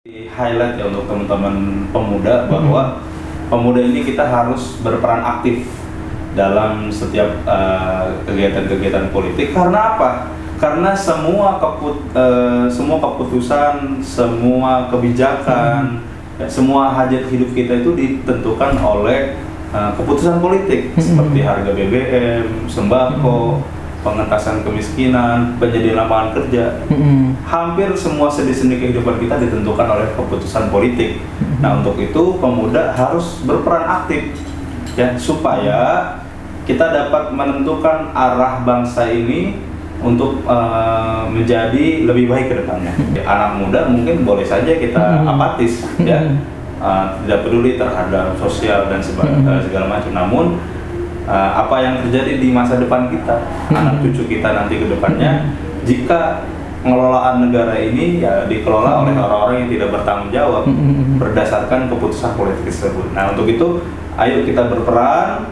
Highlight ya untuk teman-teman pemuda bahwa pemuda ini kita harus berperan aktif dalam setiap kegiatan-kegiatan politik. Karena apa? Karena semua keputusan, semua kebijakan, semua hajat hidup kita itu ditentukan oleh keputusan politik seperti harga BBM, sembako, pengentasan kemiskinan, penyediaan lapangan kerja. Hampir semua sendi-sendi kehidupan kita ditentukan oleh keputusan politik. Nah, untuk itu pemuda harus berperan aktif ya, supaya kita dapat menentukan arah bangsa ini untuk menjadi lebih baik ke depannya. Anak muda mungkin boleh saja kita apatis ya, tidak peduli terhadap sosial dan segala macam. Namun apa yang terjadi di masa depan kita, anak cucu kita nanti ke depannya, jika pengelolaan negara ini ya dikelola oleh orang-orang yang tidak bertanggung jawab berdasarkan keputusan politik tersebut. Nah, untuk itu ayo kita berperan.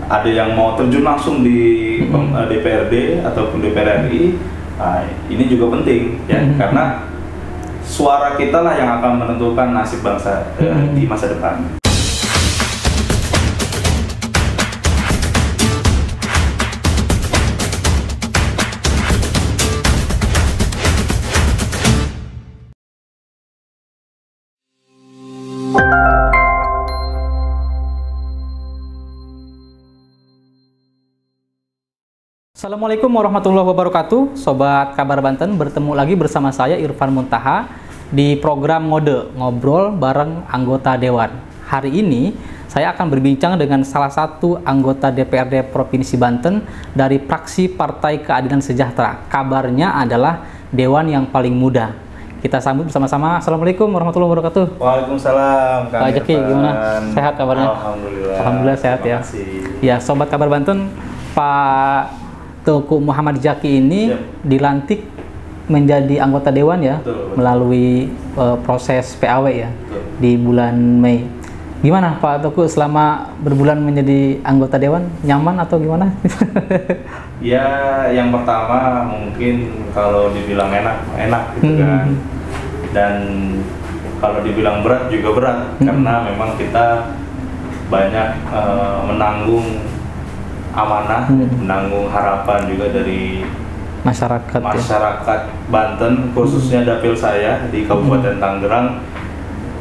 Ada yang mau terjun langsung di DPRD ataupun DPR RI, ini juga penting ya, karena suara kita lah yang akan menentukan nasib bangsa di masa depan. Assalamualaikum warahmatullahi wabarakatuh, Sobat Kabar Banten. Bertemu lagi bersama saya Irfan Muntaha di program Ngode, Ngobrol bareng anggota Dewan. Hari ini saya akan berbincang dengan salah satu anggota DPRD Provinsi Banten dari fraksi Partai Keadilan Sejahtera. Kabarnya adalah Dewan yang paling muda. Kita sambut bersama-sama. Assalamualaikum warahmatullahi wabarakatuh. Waalaikumsalam. Pak Jaki, gimana? Sehat kabarnya? Alhamdulillah. Alhamdulillah sehat ya. Ya, Sobat Kabar Banten, Pak Teuku Muhammad Jaki ini dilantik menjadi anggota Dewan ya, betul. Melalui proses PAW ya, betul. Di bulan Mei. Gimana Pak Teuku selama berbulan menjadi anggota Dewan, nyaman atau gimana? Ya, yang pertama mungkin kalau dibilang enak gitu kan, dan kalau dibilang berat juga berat, karena memang kita banyak menanggung amanah, menanggung harapan juga dari masyarakat Banten, khususnya dapil saya di Kabupaten Tangerang,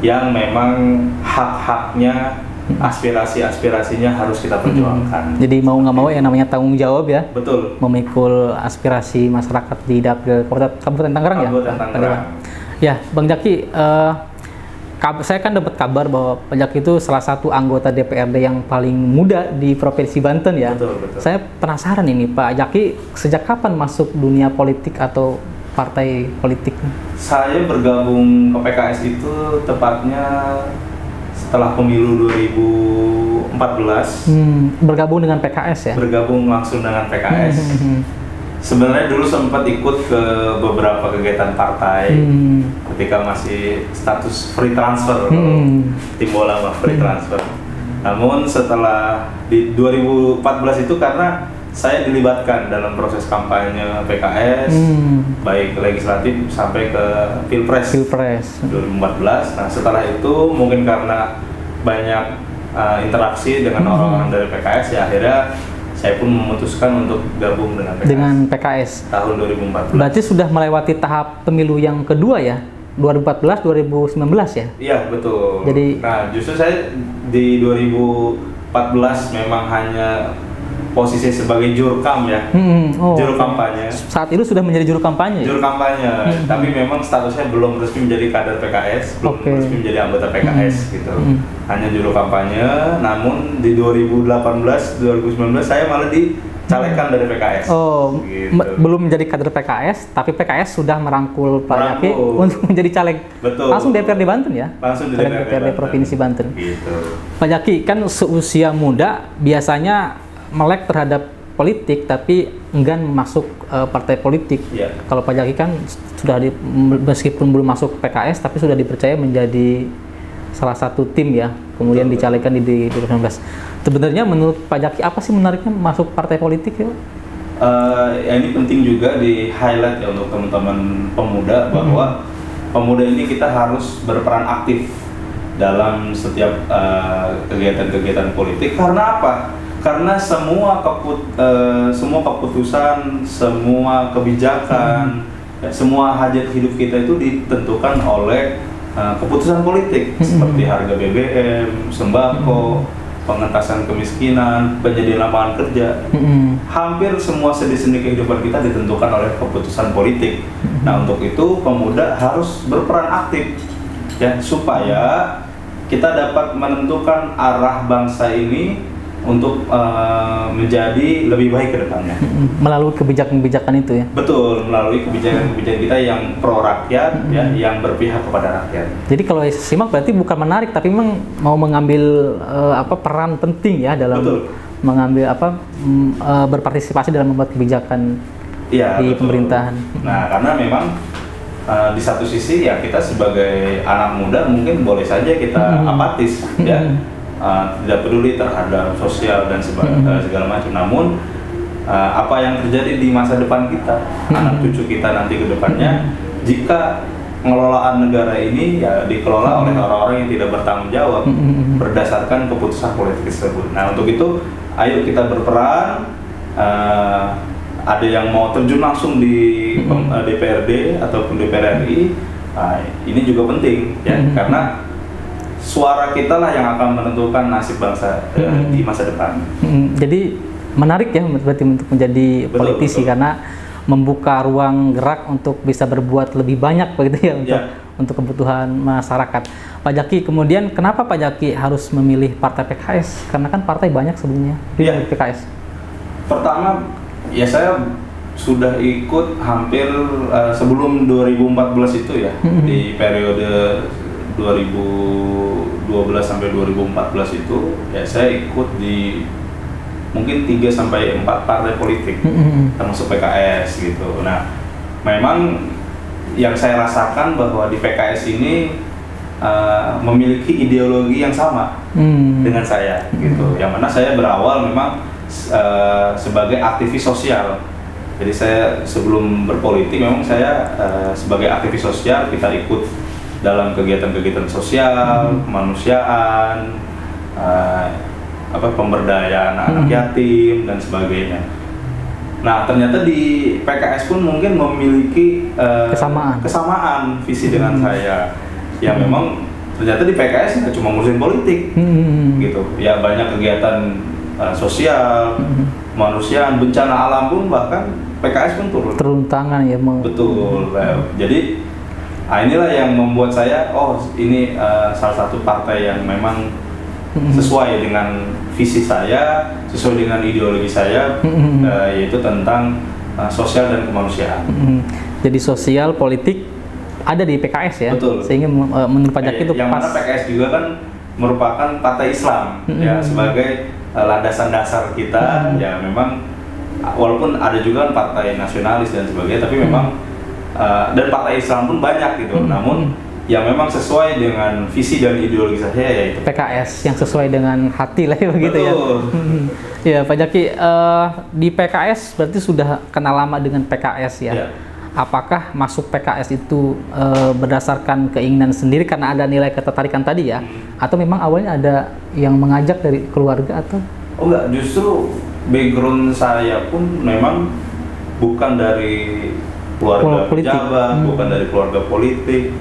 yang memang hak-haknya, aspirasinya harus kita perjuangkan. Jadi mau nggak mau yang namanya tanggung jawab ya. Betul. Memikul aspirasi masyarakat di dapil Kabupaten Tangerang ya. Tangerang. Ya, Bang Jaki, saya kan dapat kabar bahwa Pak Jaki itu salah satu anggota DPRD yang paling muda di Provinsi Banten ya. Betul, betul. Saya penasaran ini Pak Jaki, sejak kapan masuk dunia politik atau partai politik? Saya bergabung ke PKS itu tepatnya setelah pemilu 2014. Bergabung dengan PKS ya? Bergabung langsung dengan PKS. Sebenarnya dulu sempat ikut ke beberapa kegiatan partai ketika masih status free transfer, tim bola free transfer. Namun setelah di 2014 itu, karena saya dilibatkan dalam proses kampanye PKS, baik legislatif sampai ke Pilpres 2014. Nah, setelah itu mungkin karena banyak interaksi dengan orang-orang dari PKS, ya akhirnya saya pun memutuskan untuk gabung dengan PKS tahun 2014. Berarti sudah melewati tahap pemilu yang kedua ya, 2014-2019 ya? Iya, betul. Jadi, nah, justru saya di 2014 memang hanya posisi sebagai jurkam ya, juru kampanye. Saat itu sudah menjadi juru kampanye? Juru kampanye, tapi memang statusnya belum resmi menjadi kader PKS, belum resmi menjadi anggota PKS gitu. Hanya juru kampanye, namun di 2018-2019 saya malah dicalegkan dari PKS. Oh, gitu. Belum menjadi kader PKS, tapi PKS sudah merangkul Pak Jaki untuk menjadi caleg. Betul. Langsung DPRD Banten ya? Langsung di DPRD Provinsi Banten. Gitu. Pak Jaki, kan seusia muda biasanya melek terhadap politik tapi enggan masuk partai politik. Yeah. Kalau Pak Jaki kan sudah meskipun belum masuk PKS tapi sudah dipercaya menjadi salah satu tim ya, kemudian dicalegkan di 2019. Sebenarnya menurut Pak Jaki apa sih menariknya masuk partai politik ya? Ya ini penting juga di highlight ya untuk teman-teman pemuda bahwa pemuda ini kita harus berperan aktif dalam setiap kegiatan-kegiatan politik. Karena apa? Karena semua keputusan, semua kebijakan, semua hajat hidup kita itu ditentukan oleh keputusan politik, seperti harga BBM, sembako, pengentasan kemiskinan, penyediaan lapangan kerja. Hampir semua sendi-sendi kehidupan kita ditentukan oleh keputusan politik. Nah, untuk itu pemuda harus berperan aktif ya, supaya kita dapat menentukan arah bangsa ini untuk menjadi lebih baik ke depannya. Melalui kebijakan-kebijakan itu ya? Betul, melalui kebijakan-kebijakan kita yang pro rakyat, ya, yang berpihak kepada rakyat. Jadi kalau simak berarti bukan menarik, tapi memang mau mengambil peran penting ya dalam mengambil berpartisipasi dalam membuat kebijakan ya, di pemerintahan. Nah, karena memang di satu sisi ya kita sebagai anak muda mungkin boleh saja kita apatis ya, tidak peduli terhadap sosial dan segala macam. Namun apa yang terjadi di masa depan kita, anak cucu kita nanti ke depannya, jika pengelolaan negara ini ya dikelola oleh orang-orang yang tidak bertanggung jawab berdasarkan keputusan politik tersebut. Nah, untuk itu ayo kita berperan. Ada yang mau terjun langsung di DPRD ataupun DPR RI, ini juga penting ya, karena suara kita lah yang akan menentukan nasib bangsa di masa depan. Jadi menarik ya berarti untuk menjadi politisi, karena membuka ruang gerak untuk bisa berbuat lebih banyak begitu ya, untuk kebutuhan masyarakat. Pak Jaki, kemudian kenapa Pak Jaki harus memilih partai PKS? Karena kan partai banyak sebelumnya di PKS. Pertama, ya saya sudah ikut hampir sebelum 2014 itu ya, di periode 2012 sampai 2014 itu ya saya ikut di mungkin 3-4 partai politik, termasuk PKS gitu. Nah, memang yang saya rasakan bahwa di PKS ini memiliki ideologi yang sama dengan saya gitu. Yang mana saya berawal memang sebagai aktivis sosial. Jadi saya sebelum berpolitik memang saya sebagai aktivis sosial, kita ikut dalam kegiatan-kegiatan sosial, kemanusiaan, pemberdayaan anak yatim dan sebagainya. Nah, ternyata di PKS pun mungkin memiliki kesamaan visi dengan saya. Ya memang ternyata di PKS nggak cuma ngurusin politik gitu. Ya banyak kegiatan sosial, kemanusiaan, bencana alam pun bahkan PKS pun turun tangan ya. Betul. Jadi inilah yang membuat saya, ini salah satu partai yang memang sesuai dengan visi saya, sesuai dengan ideologi saya, yaitu tentang sosial dan kemanusiaan. Jadi sosial politik ada di PKS ya. Betul. Sehingga menurut Pak Jaki itu yang mana PKS juga kan merupakan partai Islam ya, sebagai landasan dasar kita. Ya memang walaupun ada juga partai nasionalis dan sebagainya, tapi memang dan partai Islam pun banyak gitu. Namun yang memang sesuai dengan visi dan ideologi saya yaitu PKS, yang sesuai dengan hati lah ya, begitu ya. Ya Pak Jaki, di PKS berarti sudah kenal lama dengan PKS ya. Apakah masuk PKS itu berdasarkan keinginan sendiri karena ada nilai ketertarikan tadi ya, atau memang awalnya ada yang mengajak dari keluarga atau? Oh enggak, justru background saya pun memang bukan dari keluarga pejabat, bukan dari keluarga politik,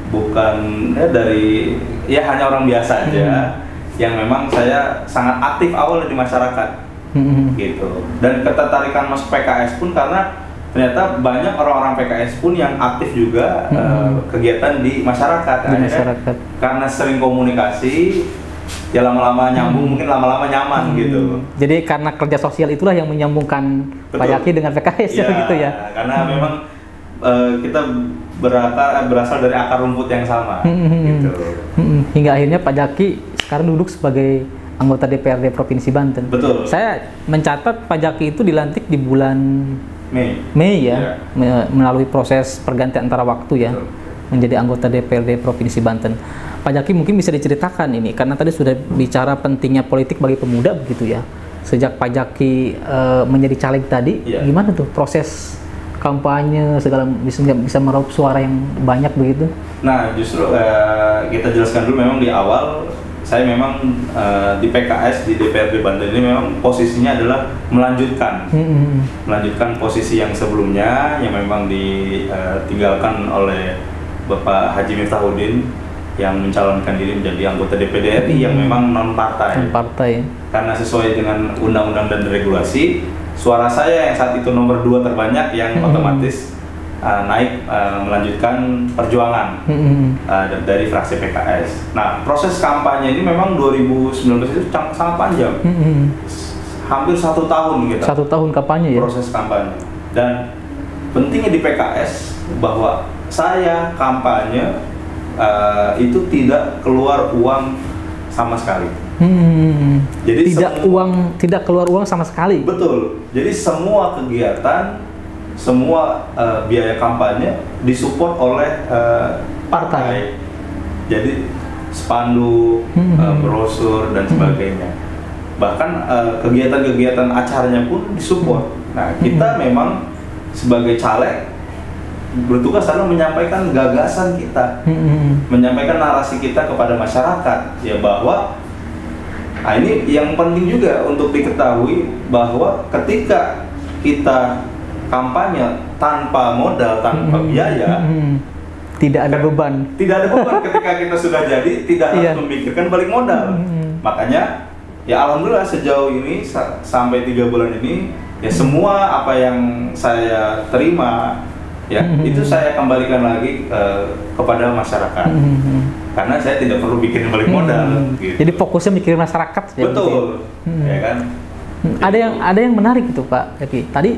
bukan dari hanya orang biasa aja, yang memang saya sangat aktif awal di masyarakat, gitu. Dan ketertarikan masuk PKS pun karena ternyata banyak orang-orang PKS pun yang aktif juga kegiatan di masyarakat. Karena sering komunikasi, ya lama-lama nyambung, mungkin lama-lama nyaman gitu. Jadi karena kerja sosial itulah yang menyambungkan Pak Jaki dengan PKS ya, gitu ya. Karena memang kita berasal dari akar rumput yang sama, gitu. Hingga akhirnya Pak Jaki sekarang duduk sebagai anggota DPRD Provinsi Banten. Betul. Saya mencatat Pak Jaki itu dilantik di bulan Mei ya, melalui proses pergantian antara waktu ya, menjadi anggota DPRD Provinsi Banten. Pak Jaki mungkin bisa diceritakan ini, karena tadi sudah bicara pentingnya politik bagi pemuda begitu ya. Sejak Pak Jaki menjadi caleg tadi, gimana tuh proses kampanye segala bisa meraup suara yang banyak begitu? Nah, justru kita jelaskan dulu, memang di awal saya memang di PKS, di DPRD Banten ini memang posisinya adalah melanjutkan posisi yang sebelumnya yang memang ditinggalkan oleh Bapak Haji Miftahuddin yang mencalonkan diri menjadi anggota DPD RI yang memang non partai. Karena sesuai dengan undang-undang dan regulasi, suara saya yang saat itu nomor 2 terbanyak yang otomatis naik melanjutkan perjuangan dari fraksi PKS. Nah, proses kampanye ini memang 2019 itu sangat panjang, hampir 1 tahun kita. 1 tahun kampanye ya? Proses kampanye. Dan pentingnya di PKS bahwa saya kampanye itu tidak keluar uang sama sekali. Jadi tidak keluar uang sama sekali. Betul. Jadi semua kegiatan, semua biaya kampanye disupport oleh partai. Jadi spanduk, brosur dan sebagainya. Bahkan kegiatan-kegiatan acaranya pun disupport. Nah, kita memang sebagai caleg bertugas adalah menyampaikan gagasan kita, menyampaikan narasi kita kepada masyarakat, ya bahwa ini yang penting juga untuk diketahui bahwa ketika kita kampanye tanpa modal, tanpa biaya, tidak ada beban. Tidak ada beban ketika kita sudah jadi, tidak harus memikirkan balik modal. Makanya ya alhamdulillah sejauh ini sampai 3 bulan ini ya semua apa yang saya terima ya itu saya kembalikan lagi kepada masyarakat. Karena saya tidak perlu bikin balik modal. Gitu. Jadi fokusnya mikirin masyarakat. Betul, ya kan. Ada yang menarik itu Pak Eki. Tadi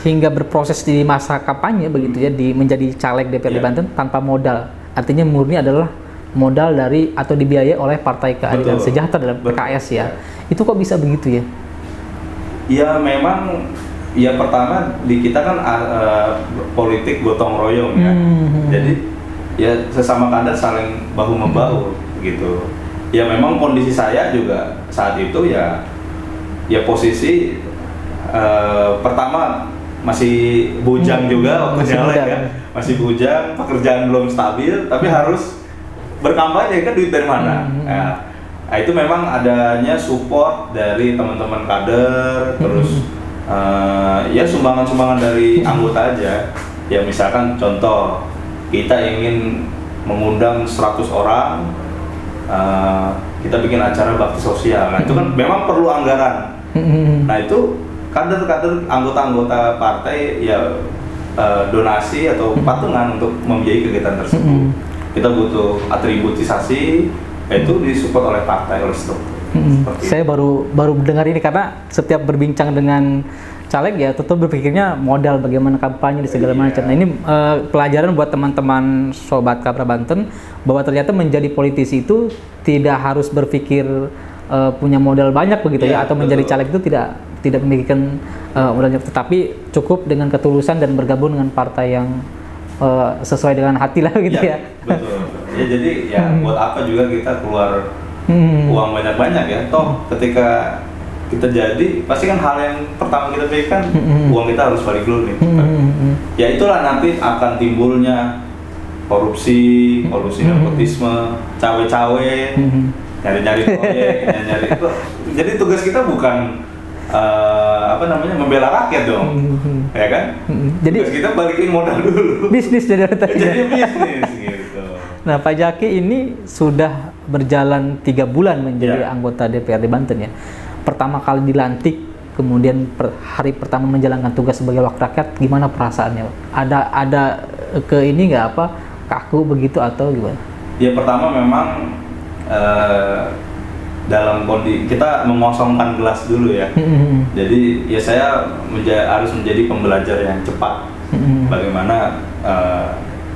hingga berproses di masa kampanye begitu ya, menjadi caleg DPRD Banten tanpa modal. Artinya murni adalah modal dari atau dibiayai oleh Partai Keadilan Sejahtera dalam PKS ya. Itu kok bisa begitu ya? Ya memang. Ya pertama di kita kan politik gotong royong ya. Jadi ya sesama kader saling bahu membahu gitu. Ya memang kondisi saya juga saat itu ya posisi pertama masih bujang juga waktu caleg ya. Masih bujang, pekerjaan belum stabil tapi harus berkampanye, kan duit dari mana? Nah, itu memang adanya support dari teman-teman kader, terus ya sumbangan-sumbangan dari anggota aja. Ya misalkan contoh kita ingin mengundang 100 orang, kita bikin acara bakti sosial. Nah itu kan memang perlu anggaran. Nah itu kader-kader anggota-anggota partai ya donasi atau patungan untuk membiayai kegiatan tersebut. Kita butuh atributisasi, yaitu disupport oleh partai, oleh struktur. Saya baru dengar ini karena setiap berbincang dengan caleg ya tentu berpikirnya modal bagaimana kampanye di segala macam. Nah ini pelajaran buat teman-teman sobat Kabra Banten bahwa ternyata menjadi politisi itu tidak harus berpikir punya modal banyak begitu ya, atau menjadi caleg itu tidak memikirkan modalnya, tetapi cukup dengan ketulusan dan bergabung dengan partai yang sesuai dengan hati lah gitu ya. Betul. Ya jadi ya buat apa juga kita keluar uang banyak-banyak ya, toh ketika kita jadi pasti kan hal yang pertama kita pikirkan uang kita harus balik dulu nih. Ya itulah nanti akan timbulnya korupsi, nepotisme, cawe-cawe, nyari-nyari proyek, nyari. Jadi tugas kita bukan membela rakyat dong, ya kan? Jadi tugas kita balikin modal dulu. Bisnis jadi bisnis gitu. Nah, Pak Jaki ini sudah berjalan 3 bulan menjadi anggota DPRD Banten ya. Pertama kali dilantik, kemudian hari pertama menjalankan tugas sebagai wakil rakyat, gimana perasaannya? Ada ke ini nggak kaku begitu atau gimana? Ya pertama memang dalam kondisi kita mengosongkan gelas dulu ya. Jadi ya saya harus menjadi pembelajar yang cepat. Bagaimana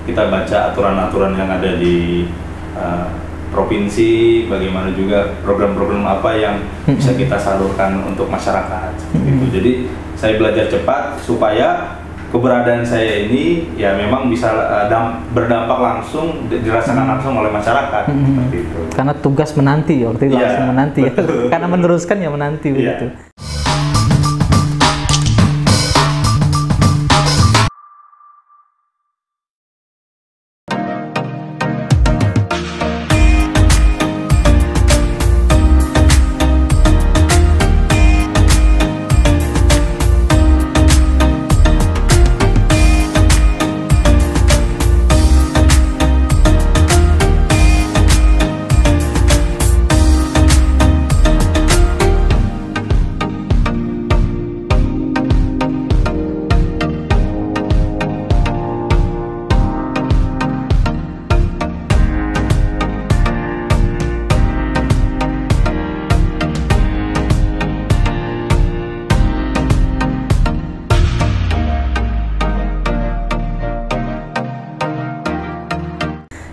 kita baca aturan-aturan yang ada di provinsi, bagaimana juga program-program apa yang bisa kita salurkan untuk masyarakat. Gitu. Jadi saya belajar cepat supaya keberadaan saya ini ya memang bisa berdampak langsung, dirasakan langsung oleh masyarakat. Seperti itu. Karena tugas menanti, waktu itu langsung menanti ya. Karena meneruskan ya menanti begitu.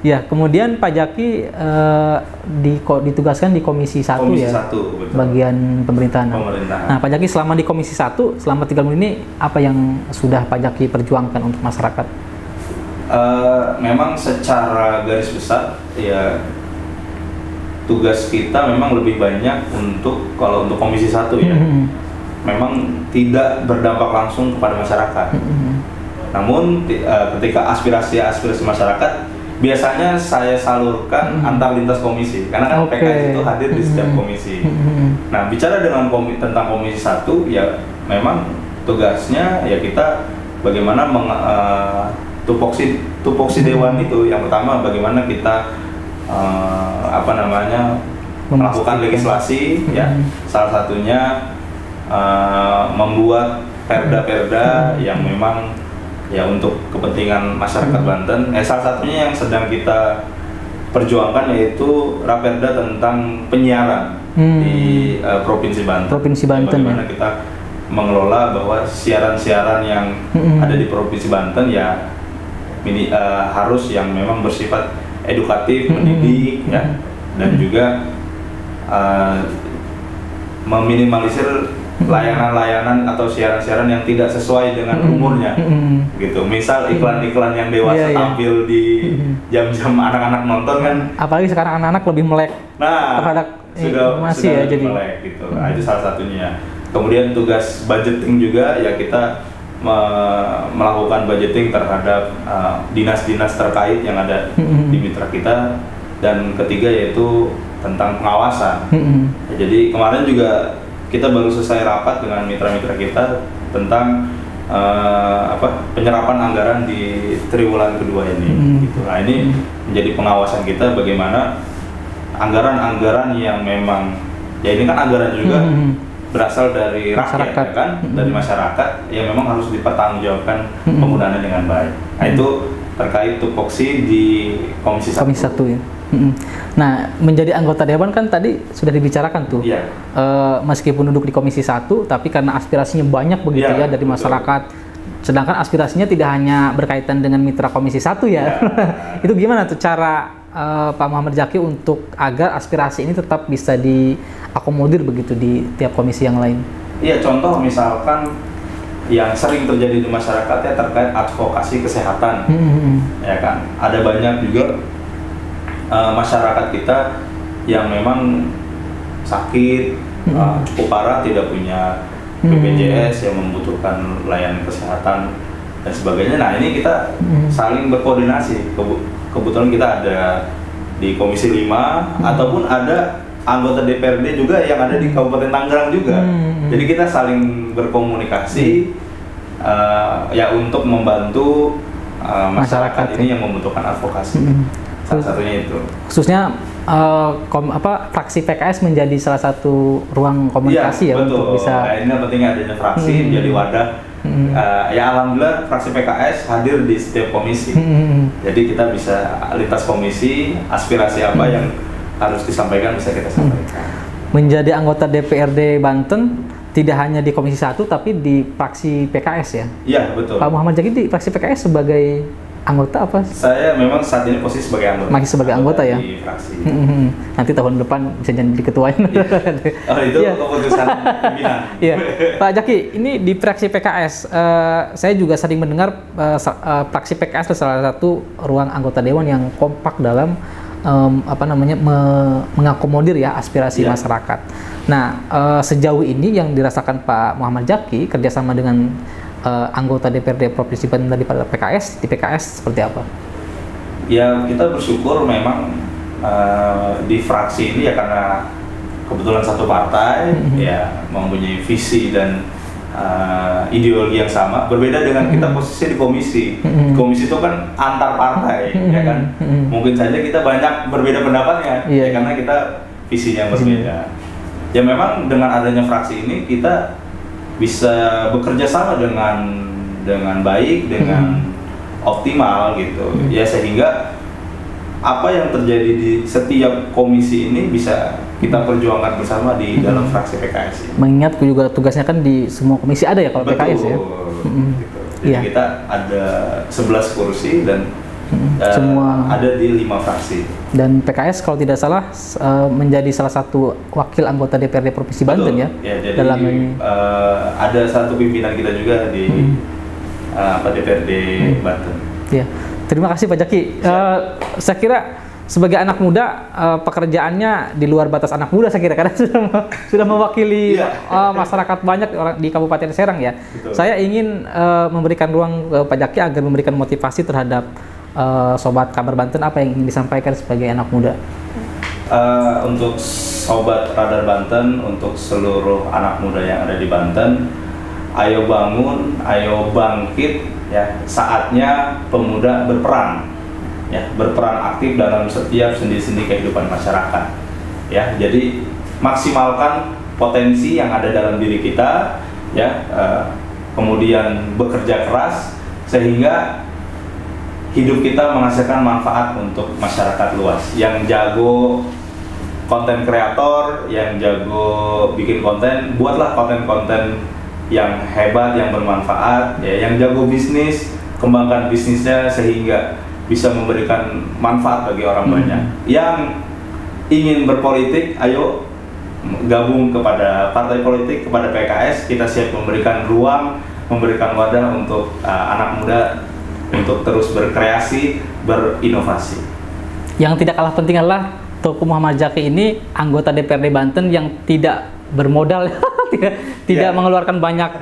Ya, kemudian Pak Jaki ditugaskan di Komisi 1 Komisi ya, 1, betul. Bagian pemerintahan. Pemerintahan. Nah, Pak Jaki selama di Komisi 1, selama 3 bulan ini, apa yang sudah Pak Jaki perjuangkan untuk masyarakat? Memang secara garis besar, ya tugas kita memang lebih banyak kalau untuk Komisi 1 ya, memang tidak berdampak langsung kepada masyarakat. Namun ketika aspirasi masyarakat biasanya saya salurkan antar lintas komisi, karena kan PKS itu hadir di setiap komisi. Nah, bicara dengan tentang Komisi 1 ya memang tugasnya ya kita bagaimana tupoksi dewan itu. Yang pertama bagaimana kita melakukan legislasi ya, salah satunya membuat perda-perda yang memang ya untuk kepentingan masyarakat Banten. Salah satunya yang sedang kita perjuangkan yaitu Raperda tentang penyiaran di Provinsi Banten. Provinsi Banten. Bagaimana kita mengelola bahwa siaran-siaran yang ada di Provinsi Banten ya harus yang memang bersifat edukatif, mendidik ya, dan juga meminimalisir layanan-layanan atau siaran-siaran yang tidak sesuai dengan umurnya, gitu. Misal iklan-iklan yang dewasa tampil di jam-jam anak-anak nonton kan. Apalagi sekarang anak-anak lebih melek terhadap sudah ya, jadi melek gitu. Nah, itu salah satunya. Kemudian tugas budgeting juga ya, kita melakukan budgeting terhadap dinas-dinas terkait yang ada di mitra kita. Dan ketiga yaitu tentang pengawasan. Ya, jadi kemarin juga kita baru selesai rapat dengan mitra-mitra kita tentang penyerapan anggaran di triwulan kedua ini. Gitu. Nah, ini menjadi pengawasan kita bagaimana anggaran-anggaran yang memang ya ini kan anggaran juga berasal dari rakyat ya kan, dari masyarakat yang memang harus dipertanggungjawabkan penggunaannya dengan baik. Nah, itu terkait tupoksi di Komisi 1. Komisi 1 ya. Nah, menjadi anggota dewan kan tadi sudah dibicarakan tuh. Iya. Meskipun duduk di Komisi 1, tapi karena aspirasinya banyak begitu ya dari masyarakat. Sedangkan aspirasinya tidak hanya berkaitan dengan mitra Komisi 1 ya. Itu gimana tuh cara Pak Muhammad Jaki untuk agar aspirasi ini tetap bisa diakomodir begitu di tiap komisi yang lain? Iya, contoh misalkan yang sering terjadi di masyarakat ya terkait advokasi kesehatan. Ya kan, ada banyak juga masyarakat kita yang memang sakit, cukup parah, tidak punya BPJS, yang membutuhkan layanan kesehatan dan sebagainya. Nah, ini kita saling berkoordinasi. Kebetulan kita ada di Komisi 5 ataupun ada anggota DPRD juga yang ada di Kabupaten Tangerang juga. Jadi kita saling berkomunikasi ya untuk membantu masyarakat ini yang membutuhkan advokasi. Salah satunya itu. Khususnya fraksi PKS menjadi salah satu ruang komunikasi ya untuk bisa. Nah, ini pentingnya adanya fraksi menjadi wadah. Ya alhamdulillah fraksi PKS hadir di setiap komisi. Jadi kita bisa lintas komisi, aspirasi apa yang harus disampaikan bisa kita sampaikan. Menjadi anggota DPRD Banten tidak hanya di Komisi 1 tapi di fraksi PKS ya? Iya, betul. Pak Muhammad Jaki di fraksi PKS sebagai anggota apa? Saya memang saat ini posisi sebagai anggota. Masih sebagai anggota ya? Di fraksi. Nanti tahun depan bisa jadi ketuain. Oh, itu keputusan pimpinan. Iya. Pak Jaki, ini di fraksi PKS, saya juga sering mendengar fraksi PKS adalah salah satu ruang anggota dewan yang kompak dalam mengakomodir ya aspirasi masyarakat. Nah, sejauh ini yang dirasakan Pak Muhammad Jaki kerjasama dengan anggota DPRD Provinsi Banten daripada PKS, di PKS seperti apa? Ya, kita bersyukur memang di fraksi ini ya karena kebetulan satu partai ya mempunyai visi dan ideologi yang sama. Berbeda dengan kita posisi di komisi. Komisi itu kan antar partai, ya kan. Mungkin saja kita banyak berbeda pendapatnya, ya karena kita visinya berbeda. Ya memang dengan adanya fraksi ini kita bisa bekerja sama dengan baik, dengan optimal gitu. Ya sehingga apa yang terjadi di setiap komisi ini bisa kita perjuangkan bersama di dalam fraksi PKS. Mengingat juga tugasnya kan di semua komisi ada ya kalau PKS ya. Gitu. Jadi kita ada 11 kursi dan Semua ada di 5 fraksi. Dan PKS kalau tidak salah menjadi salah satu wakil anggota DPRD Provinsi Banten ya. Jadi dalam ini. Ada satu pimpinan kita juga di DPRD Banten. Ya, terima kasih Pak Jaki. Saya kira sebagai anak muda pekerjaannya di luar batas anak muda saya kira karena sudah mewakili masyarakat banyak orang di Kabupaten Serang ya. Betul. Saya ingin memberikan ruang ke Pak Jaki agar memberikan motivasi terhadap Sobat Kabar Banten. Apa yang ingin disampaikan sebagai anak muda? Untuk Sobat Radar Banten, untuk seluruh anak muda yang ada di Banten, ayo bangun, ayo bangkit ya. Saatnya pemuda berperan. Ya, berperan aktif dalam setiap sendi-sendi kehidupan masyarakat. Ya, jadi maksimalkan potensi yang ada dalam diri kita, ya, kemudian bekerja keras sehingga hidup kita menghasilkan manfaat untuk masyarakat luas. Yang jago konten kreator, yang jago bikin konten, buatlah konten-konten yang hebat, yang bermanfaat. Ya, yang jago bisnis, kembangkan bisnisnya sehingga bisa memberikan manfaat bagi orang banyak. Yang ingin berpolitik, ayo gabung kepada partai politik, kepada PKS. Kita siap memberikan ruang, memberikan wadah untuk anak muda untuk terus berkreasi, berinovasi. Yang tidak kalah penting adalah Teuku Muhammad Jaki ini anggota DPRD Banten yang tidak bermodal, tidak mengeluarkan banyak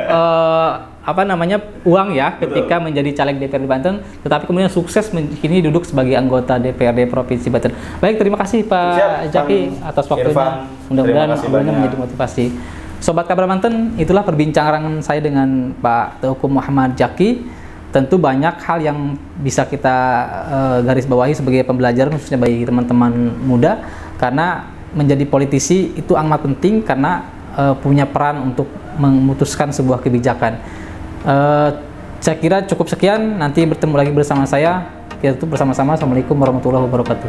uang ya ketika menjadi caleg DPRD Banten, tetapi kemudian sukses kini duduk sebagai anggota DPRD Provinsi Banten. Baik, terima kasih Pak Jaki atas waktunya. Mudah-mudahan menjadi motivasi. Sobat Kabar Banten, itulah perbincangan saya dengan Pak Teuku Muhammad Jaki. Tentu banyak hal yang bisa kita garis bawahi sebagai pembelajaran khususnya bagi teman-teman muda, karena menjadi politisi itu amat penting karena punya peran untuk memutuskan sebuah kebijakan. Saya kira cukup sekian, nanti bertemu lagi bersama saya. Kita tutup bersama-sama. Assalamualaikum warahmatullahi wabarakatuh.